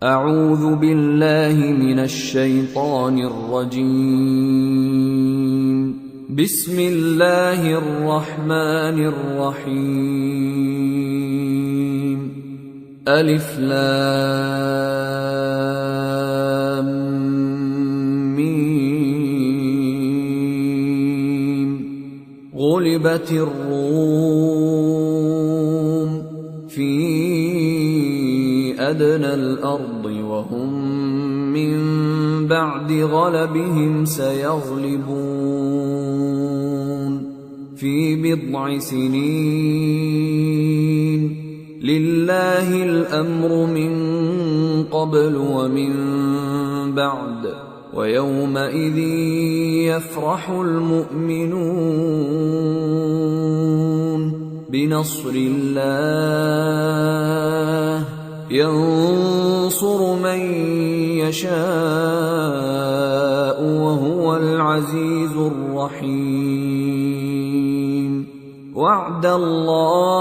أعوذ بالله من الشيطان الرجيم. بسم الله الرحمن الرحيم. ألف لام ميم. غلبت الروم في أدنى الأرض وهم من بعد غلبهم سيغلبون في بضع سنين. لله الأمر من قبل ومن بعد ويومئذ يفرح المؤمنون بنصر الله ينصر من يشاء وهو العزيز الرحيم. وعد الله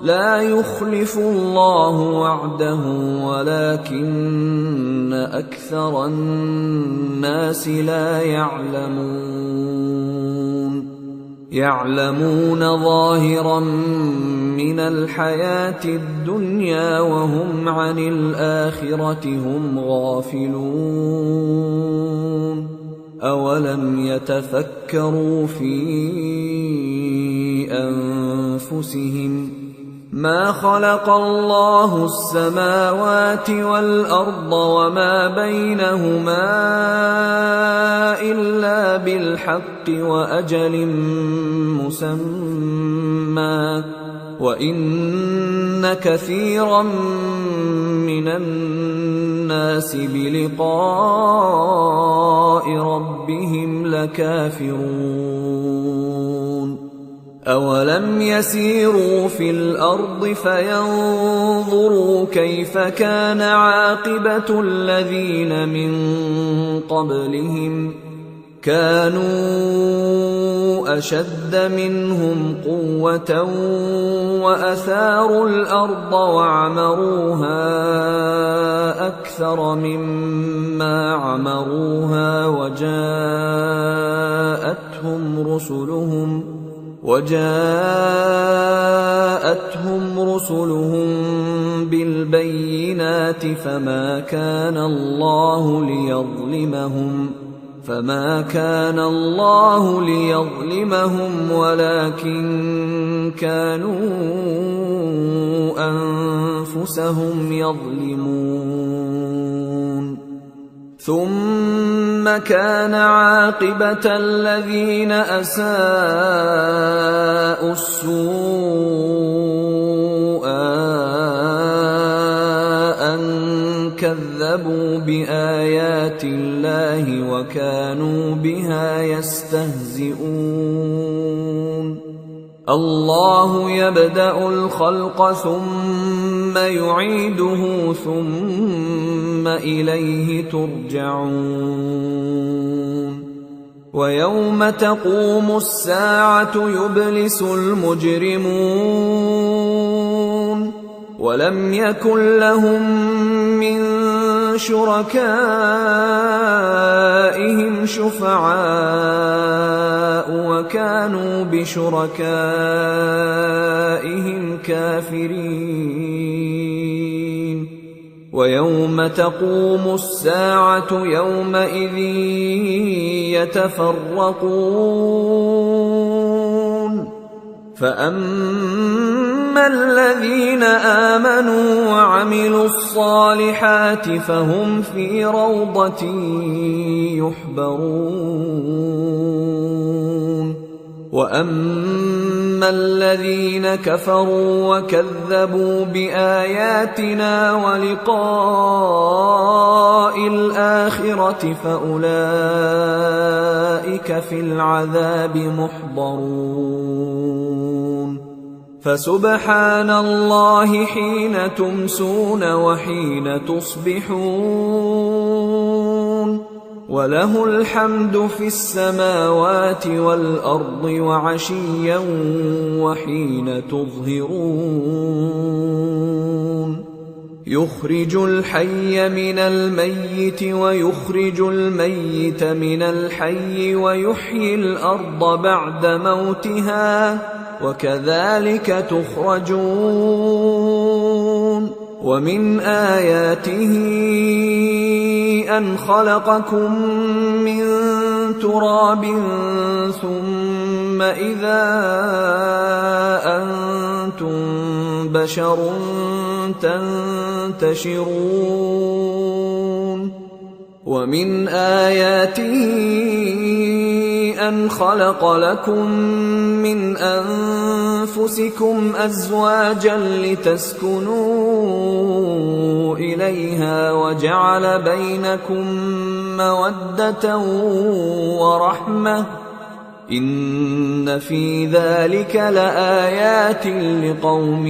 لا يخلف الله وعده ولكن أكثر الناس لا يعلمون ظاهرا من الحياة الدنيا وهم عن الآخرة هم غافلون. أولم يتفكروا في أنفسهم ما خلق الله السماوات والأرض وما بينهما إلا بالحق وأجل مسمى وإن كثيرا من الناس بلقاء ربهم لكافرون. أولم يسيروا في الأرض فينظروا كيف كان عاقبة الذين من قبلهم كانوا أشد منهم قوة وأثاروا الأرض وعمروها أكثر مما عمروها وجاءتهم رسلهم بالبينات فما كان الله ليظلمهم ولكن كانوا أنفسهم يظلمون. ثم كان عاقبة الذين أساءوا السوء أن كذبوا بآيات الله وكانوا بها يستهزئون. الله يبدأ الخلق ثم يعيده ثم إليه ترجعون. ويوم تقوم الساعة يبلس المجرمون ولم يكن لهم من شركائهم شفعاء وكانوا بشركائهم كافرين. ويوم تقوم الساعة يومئذ يتفرقون فأما الذين آمنوا وعملوا الصالحات فهم في روضة يحبرون. وأما الذين كفروا وكذبوا بآياتنا ولقاء الآخرة فأولئك في العذاب محضرون. فسبحان الله حين تمسون وحين تصبحون وله الحمد في السماوات والأرض وعشيا وحين تظهرون. يخرج الحي من الميت ويخرج الميت من الحي ويحيي الأرض بعد موتها وكذلك تخرجون ومن آياته أن خلقكم من تراب ثم إذا أنتم بشر تنتشرون ومن آياته أن خلق لكم من أنفسكم أزواجا لتسكنوا إليها وجعل بينكم مودة ورحمة إن في ذلك لآيات لقوم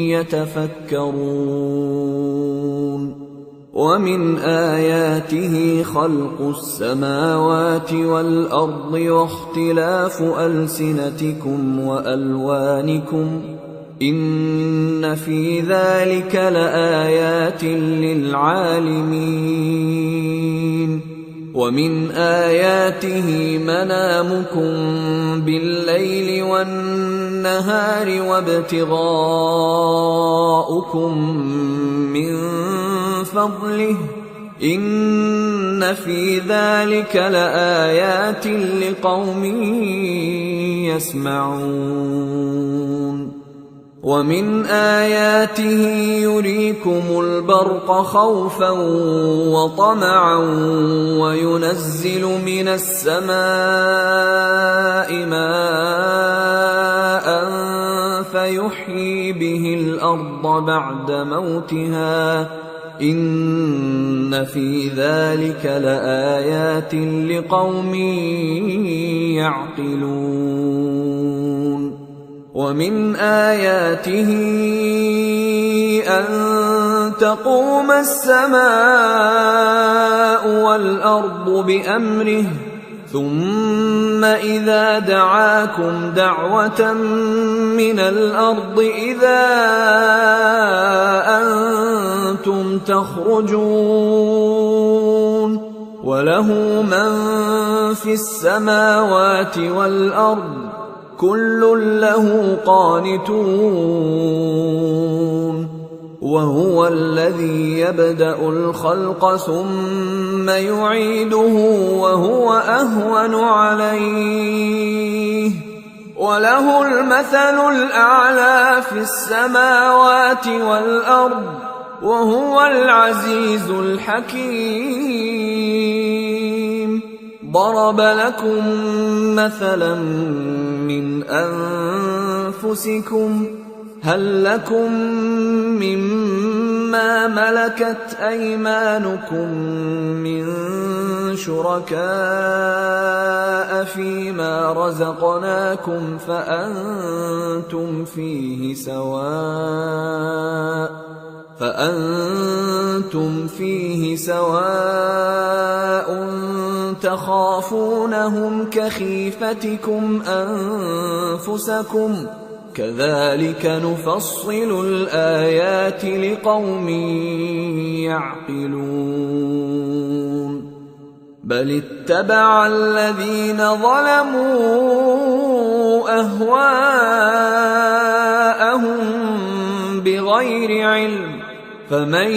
يتفكرون ومن آياته خلق السماوات والأرض واختلاف ألسنتكم وألوانكم إن في ذلك لآيات للعالمين ومن آياته منامكم بالليل والنهار وابتغاؤكم من فضله إن في ذلك لآيات لقوم يسمعون ومن آياته يريكم البرق خوفا وطمعا وينزل من السماء ماء فيحيي به الأرض بعد موتها إن في ذلك لآيات لقوم يعقلون ومن آياته أن تقوم السماء والأرض بأمره ثم إذا دعاكم دعوة من الأرض إذا أنتم تخرجون وله من في السماوات والأرض كل له قانتون وهو الذي يبدأ الخلق ثم يعيده وهو أهون عليه وله المثل الأعلى في السماوات والأرض وهو العزيز الحكيم ضرب لكم مثلا من أنفسكم هل لكم مما ملكت أيمانكم من شركاء فيما رزقناكم فأنتم فيه سواء تخافونهم كخيفتكم أنفسكم كذلك نفصل الآيات لقوم يعقلون بل اتبع الذين ظلموا أهواءهم بغير علم فمن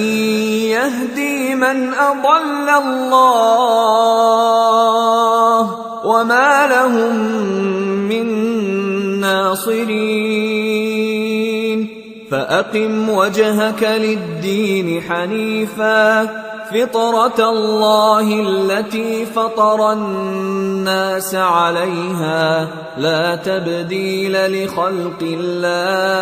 يهدي من أضل الله وما لهم من ناصرين فأقم وجهك للدين حنيفا فطرة الله التي فطر الناس عليها لا تبديل لخلق الله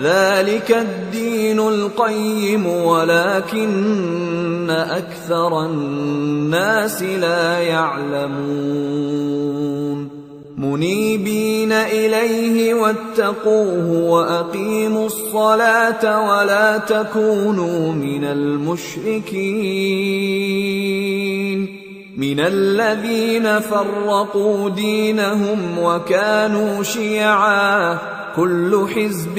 ذلك الدين القيم ولكن أكثر الناس لا يعلمون منيبين إليه واتقوه وأقيموا الصلاة ولا تكونوا من المشركين من الذين فرقوا دينهم وكانوا شيعا كل حزب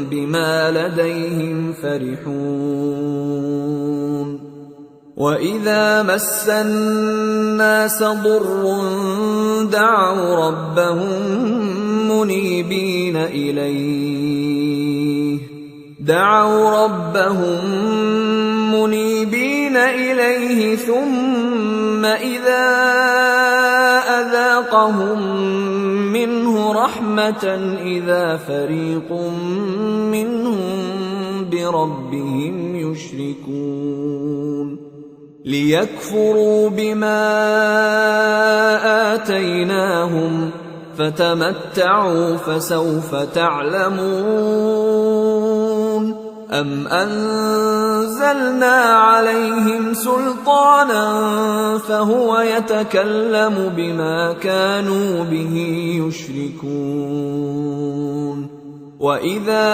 بما لديهم فرحون وإذا مس الناس ضر دعوا ربهم منيبين إليه ثم إذا أذاقهم منه رحمة إذا فريق منهم بربهم يشركون ليكفروا بما آتيناهم فتمتعوا فسوف تعلمون أم أنزلنا عليهم سلطانا فهو يتكلم بما كانوا به يشركون وإذا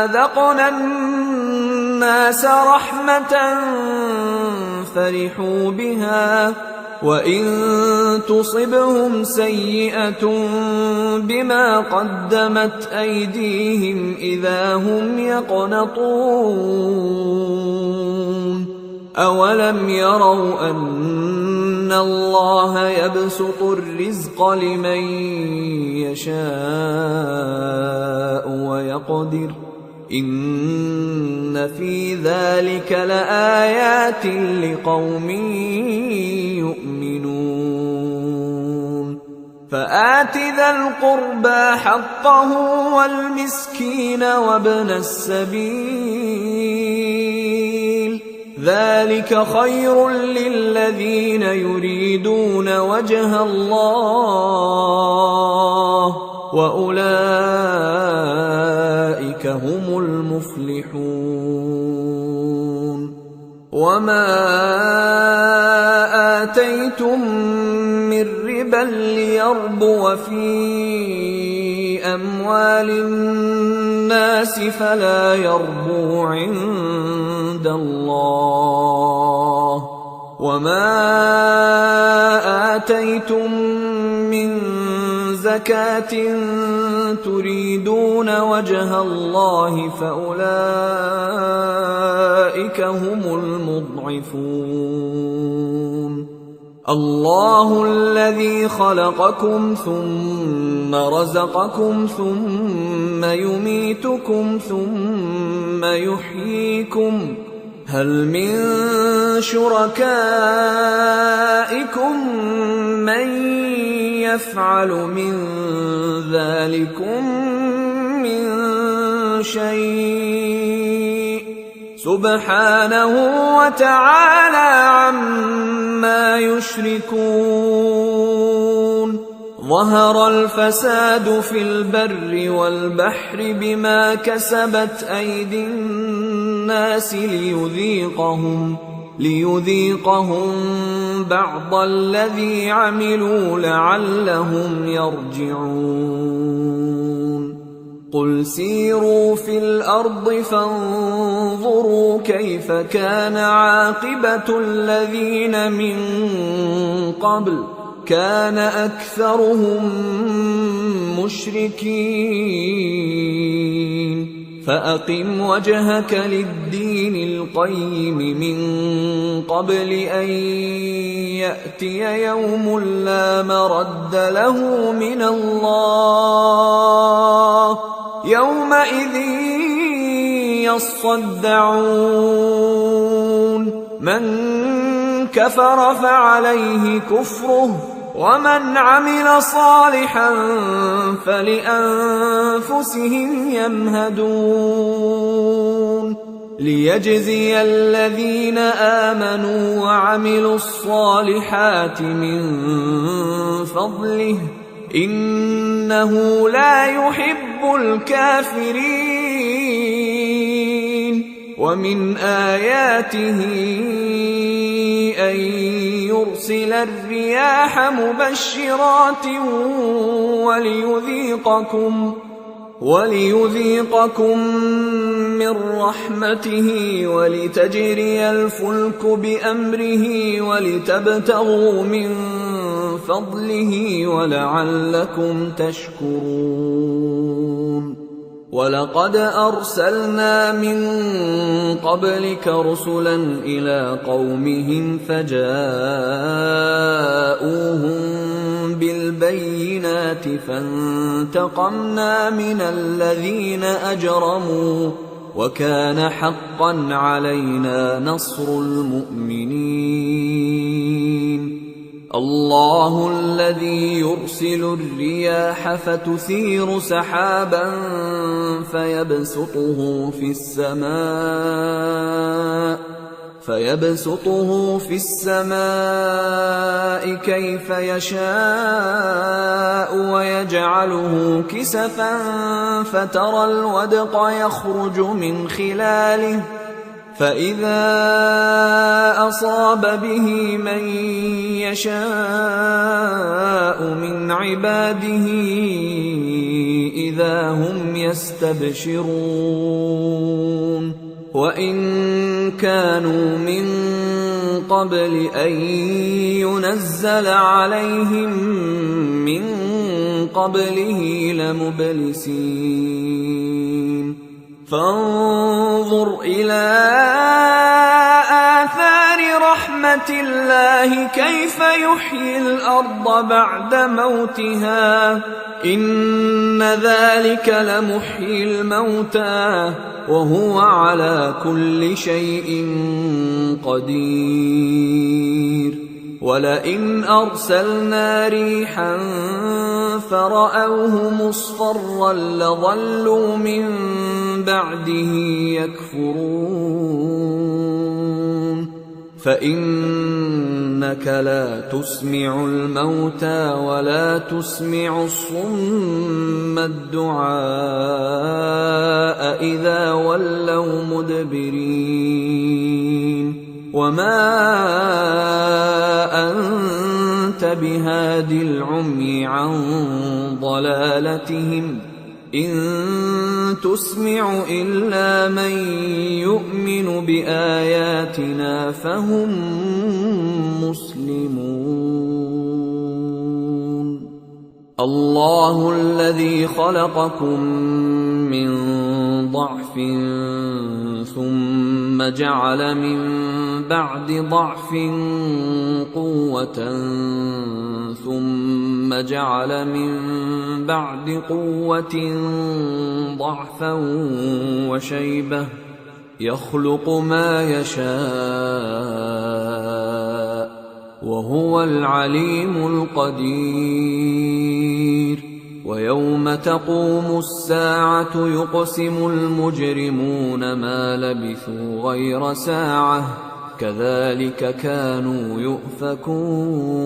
أذقنا الناس رحمة فرحوا بها وإن تصبهم سيئة بما قدمت أيديهم إذا هم يقنطون أولم يروا أن الله يبسط الرزق لمن يشاء ويقدر إن في ذلك لآيات لقوم يؤمنون فآت ذا القربى حقه والمسكين وابن السبيل ذلك خير للذين يريدون وجه الله وأولئك هم المفلحون وما آتيتم من ربا ليربو في أموال الناس فلا يربو عند الله وما آتيتم من زكاة تريدون وجه الله فأولئك هم المضعفون الله الذي خلقكم ثم رزقكم ثم يميتكم ثم يحييكم هل من شركائكم من يفعل من ذلكم من شيء سبحانه وتعالى عما يشركون ظهر الفساد في البر والبحر بما كسبت أيدي الناس ليذيقهم بعض الذي عملوا لعلهم يرجعون قل سيروا في الأرض فانظروا كيف كان عاقبة الذين من قبل كان أكثرهم مشركين فأقم وجهك للدين القيم من قبل أن يأتي يوم لا مرد له من الله يومئذ يصدعون من كفر فعليه كفره ومن عمل صالحا فلأنفسهم يمهدون ليجزي الذين آمنوا وعملوا الصالحات من فضله إنه لا يحب الكافرين ومن آياته أن يرسل الرياح مبشرات وليذيقكم من رحمته ولتجري الفلك بأمره ولتبتغوا من فضله ولعلكم تشكرون وَلَقَدْ أَرْسَلْنَا مِن قَبْلِكَ رُسُلًا إِلَىٰ قَوْمِهِمْ فَجَاءُوهُم بِالْبَيِّنَاتِ فَانتَقَمْنَا مِنَ الَّذِينَ أَجْرَمُوا وَكَانَ حَقًّا عَلَيْنَا نَصْرُ الْمُؤْمِنِينَ الله الذي يرسل الرياح فتثير سحابا فيبسطه في السماء كيف يشاء ويجعله كسفا فترى الودق يخرج من خلاله فإذا أصاب به من يشاء من عباده إذا هم يستبشرون وإن كانوا من قبل أن ينزل عليهم من قبله لمبلسين فانظر إلى آثار رحمة الله كيف يحيي الأرض بعد موتها إن ذلك لمحيي الموتى وهو على كل شيء قدير ولئن أرسلنا ريحا فرأوه مصفرا لظلوا من بعده يكفرون فإنك لا تسمع الموتى ولا تسمع الصم الدعاء إذا ولوا مدبرين وما أنت بهاد العمي عن ضلالتهم إن تسمع إلا من يؤمن بآياتنا فهم مسلمون الله الذي خلقكم من ضعف ثم جعل من بعد ضعف قوة ثم جعل من بعد قوة ضعفا وشيبة يخلق ما يشاء وهو العليم القدير ويوم تقوم الساعة يقسم المجرمون ما لبثوا غير ساعة كذلك كانوا يؤفكون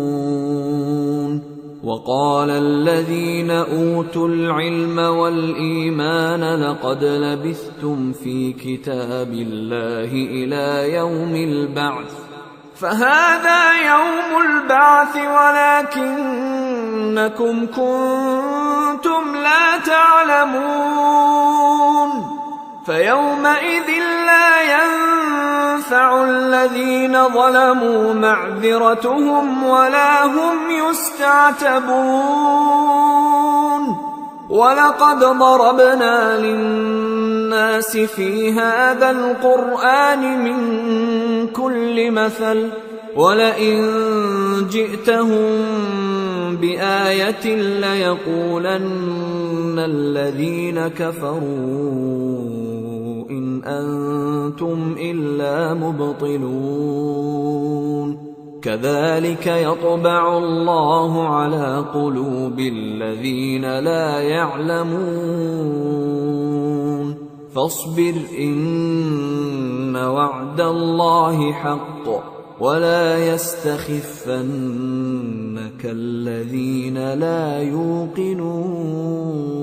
وقال الذين أوتوا العلم والإيمان لقد لبثتم في كتاب الله إلى يوم البعث فهذا يوم البعث ولكنكم كنتم لا تعلمون فيومئذ لا ينفع الذين ظلموا معذرتهم ولا هم يستعتبون ولقد ضربنا للناس في هذا القرآن من كل مثل ولئن جئتهم بآية ليقولن الذين كفروا إن أنتم إلا مبطلون كذلك يطبع الله على قلوب الذين لا يعلمون فاصبر إن وعد الله حق ولا يستخفنك الذين لا يوقنون